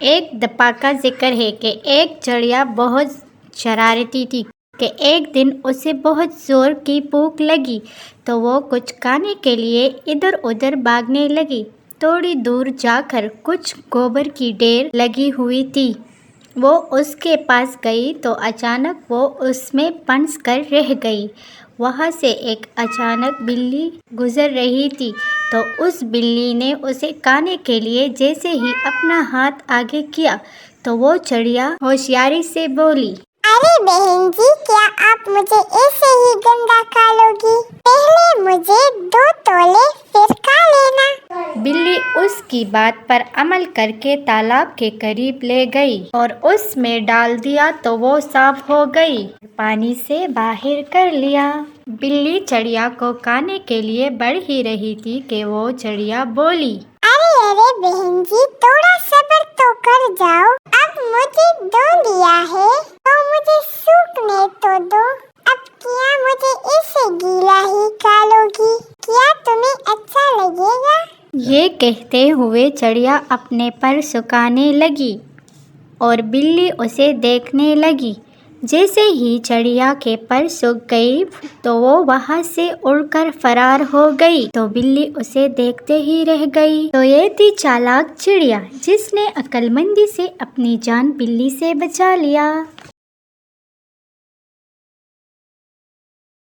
ایک دفعہ کا ذکر ہے کہ ایک چڑیا بہت شرارتی تھی کہ ایک دن اسے بہت زور کی بھوک لگی تو وہ کچھ کھانے کے لیے ادھر ادھر بھاگنے لگی۔ تھوڑی دور جا کر کچھ گوبر کی ڈھیر لگی ہوئی تھی۔ وہ اس کے پاس گئی تو اچانک وہ اس میں پھنس کر رہ گئی۔ وہاں سے ایک اچانک بلی گزر رہی تھی تو اس بلی نے اسے کھانے کے لیے جیسے ہی اپنا ہاتھ آگے کیا تو وہ چڑیا ہوشیاری سے بولی، ارے بہن جی، کیا آپ مجھے ایسے ہی گندا کھا لو گی؟ پہلے مجھے 2 تولے پھر کھا لینا۔ بلی اس کی بات پر عمل کر کے تالاب کے قریب لے گئی اور اس میں ڈال دیا تو وہ صاف ہو گئی۔ پانی سے باہر کر لیا۔ بلی چڑیا کو کھانے کے لیے بڑھ ہی رہی تھی کہ وہ چڑیا بولی، ارے بہن جی، تھوڑا صبر تو کر جاؤ۔ اب مجھے دھو لیا ہے تو مجھے سوکھنے تو دو۔ اب کیا مجھے ایسے گیلا ہی کھا لو گی؟ کیا تمہیں اچھا لگے گا؟ یہ کہتے ہوئے چڑیا اپنے پر سکھانے لگی اور بلی اسے دیکھنے لگی۔ جیسے ہی چڑیا کے پر سوکھ گئی تو وہ وہاں سے اڑ کر فرار ہو گئی تو بلی اسے دیکھتے ہی رہ گئی۔ تو یہ تھی چالاک چڑیا جس نے عقل مندی سے اپنی جان بلی سے بچا لیا۔